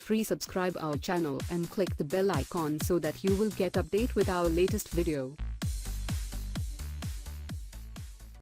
free. Subscribe our channel and click the bell icon so that you will get update with our latest video.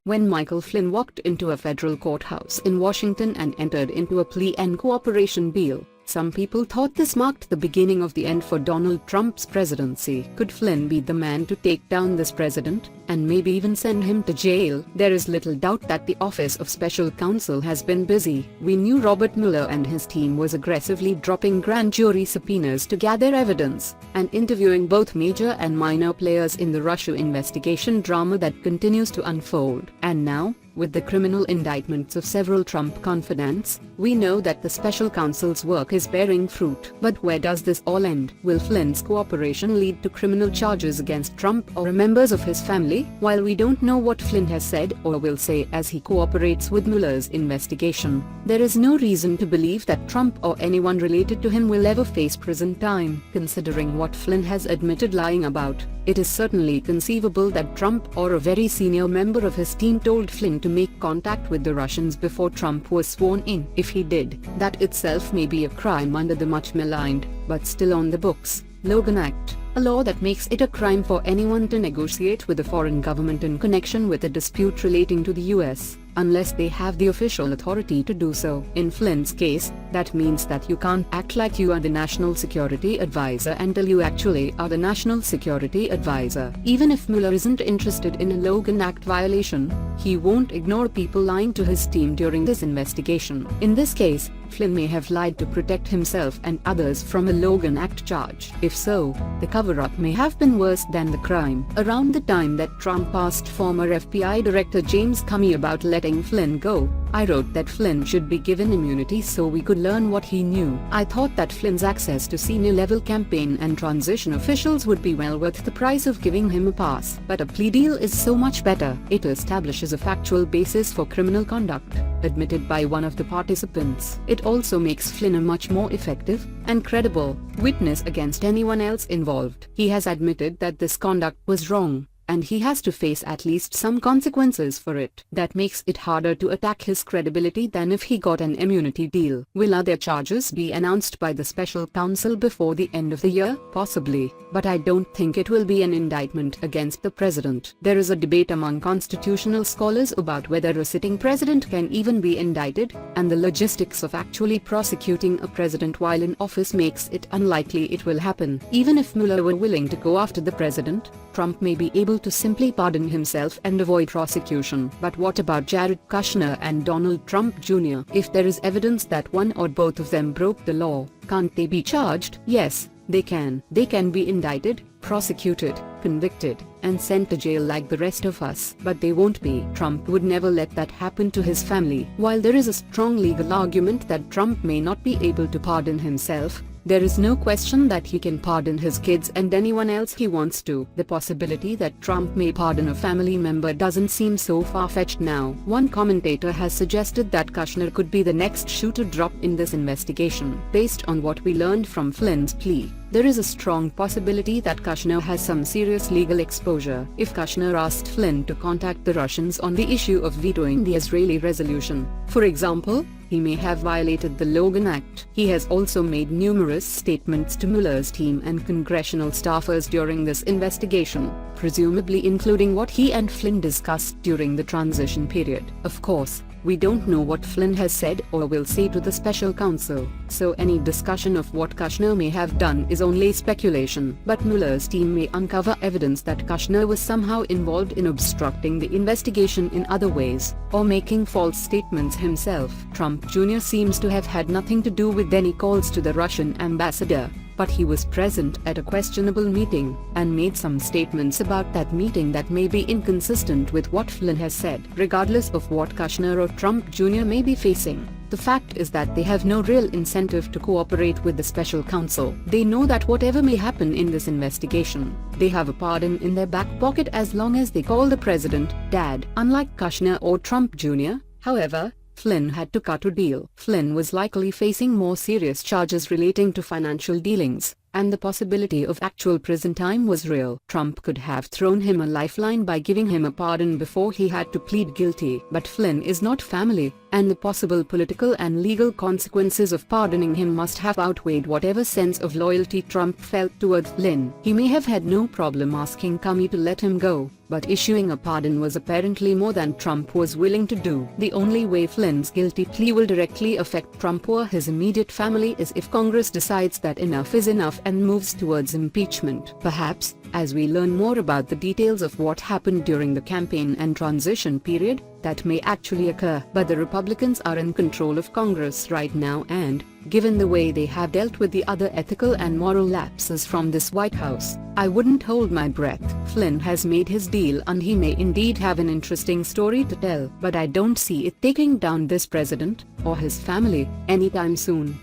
When Michael Flynn walked into a federal courthouse in Washington and entered into a plea and cooperation deal, some people thought this marked the beginning of the end for Donald Trump's presidency. Could Flynn be the man to take down this president, and maybe even send him to jail? There is little doubt that the Office of Special Counsel has been busy. We knew Robert Mueller and his team was aggressively dropping grand jury subpoenas to gather evidence, and interviewing both major and minor players in the Russia investigation drama that continues to unfold. And now, with the criminal indictments of several Trump confidants, we know that the special counsel's work is bearing fruit. But where does this all end? Will Flynn's cooperation lead to criminal charges against Trump or members of his family? While we don't know what Flynn has said or will say as he cooperates with Mueller's investigation, there is no reason to believe that Trump or anyone related to him will ever face prison time. Considering what Flynn has admitted lying about, it is certainly conceivable that Trump or a very senior member of his team told Flynn to make contact with the Russians before Trump was sworn in. If he did, that itself may be a crime under the much maligned, but still on the books, Logan Act, a law that makes it a crime for anyone to negotiate with a foreign government in connection with a dispute relating to the US, unless they have the official authority to do so. In Flynn's case, that means that you can't act like you are the national security advisor until you actually are the national security advisor. Even if Mueller isn't interested in a Logan Act violation, he won't ignore people lying to his team during this investigation. In this case, Flynn may have lied to protect himself and others from a Logan Act charge. If so, the cover-up may have been worse than the crime. Around the time that Trump asked former FBI Director James Comey about letting Flynn go, I wrote that Flynn should be given immunity so we could learn what he knew. I thought that Flynn's access to senior-level campaign and transition officials would be well worth the price of giving him a pass. But a plea deal is so much better. It establishes a factual basis for criminal conduct, admitted by one of the participants. It also makes Flynn a much more effective and credible witness against anyone else involved. He has admitted that this conduct was wrong, and he has to face at least some consequences for it. That makes it harder to attack his credibility than if he got an immunity deal. Will other charges be announced by the special counsel before the end of the year? Possibly, but I don't think it will be an indictment against the president. There is a debate among constitutional scholars about whether a sitting president can even be indicted, and the logistics of actually prosecuting a president while in office makes it unlikely it will happen. Even if Mueller were willing to go after the president, Trump may be able to simply pardon himself and avoid prosecution. But what about Jared Kushner and Donald Trump Jr.? If there is evidence that one or both of them broke the law, can't they be charged? Yes, they can. They can be indicted, prosecuted, convicted, and sent to jail like the rest of us. But they won't be. Trump would never let that happen to his family. While there is a strong legal argument that Trump may not be able to pardon himself, there is no question that he can pardon his kids and anyone else he wants to. The possibility that Trump may pardon a family member doesn't seem so far-fetched now. One commentator has suggested that Kushner could be the next shoe to drop in this investigation. Based on what we learned from Flynn's plea, there is a strong possibility that Kushner has some serious legal exposure. If Kushner asked Flynn to contact the Russians on the issue of vetoing the Israeli resolution, for example, he may have violated the Logan Act. He has also made numerous statements to Mueller's team and congressional staffers during this investigation, presumably including what he and Flynn discussed during the transition period. Of course, we don't know what Flynn has said or will say to the special counsel, so any discussion of what Kushner may have done is only speculation. But Mueller's team may uncover evidence that Kushner was somehow involved in obstructing the investigation in other ways, or making false statements himself. Trump Jr. seems to have had nothing to do with any calls to the Russian ambassador, but he was present at a questionable meeting, and made some statements about that meeting that may be inconsistent with what Flynn has said. Regardless of what Kushner or Trump Jr. may be facing, the fact is that they have no real incentive to cooperate with the special counsel. They know that whatever may happen in this investigation, they have a pardon in their back pocket as long as they call the president Dad. Unlike Kushner or Trump Jr., however, Flynn had to cut a deal. Flynn was likely facing more serious charges relating to financial dealings, and the possibility of actual prison time was real. Trump could have thrown him a lifeline by giving him a pardon before he had to plead guilty. But Flynn is not family, and the possible political and legal consequences of pardoning him must have outweighed whatever sense of loyalty Trump felt towards Flynn. He may have had no problem asking Comey to let him go, but issuing a pardon was apparently more than Trump was willing to do. The only way Flynn's guilty plea will directly affect Trump or his immediate family is if Congress decides that enough is enough and moves towards impeachment. Perhaps, as we learn more about the details of what happened during the campaign and transition period, that may actually occur. But the Republicans are in control of Congress right now, and, given the way they have dealt with the other ethical and moral lapses from this White House, I wouldn't hold my breath. Flynn has made his deal and he may indeed have an interesting story to tell, but I don't see it taking down this president, or his family, anytime soon.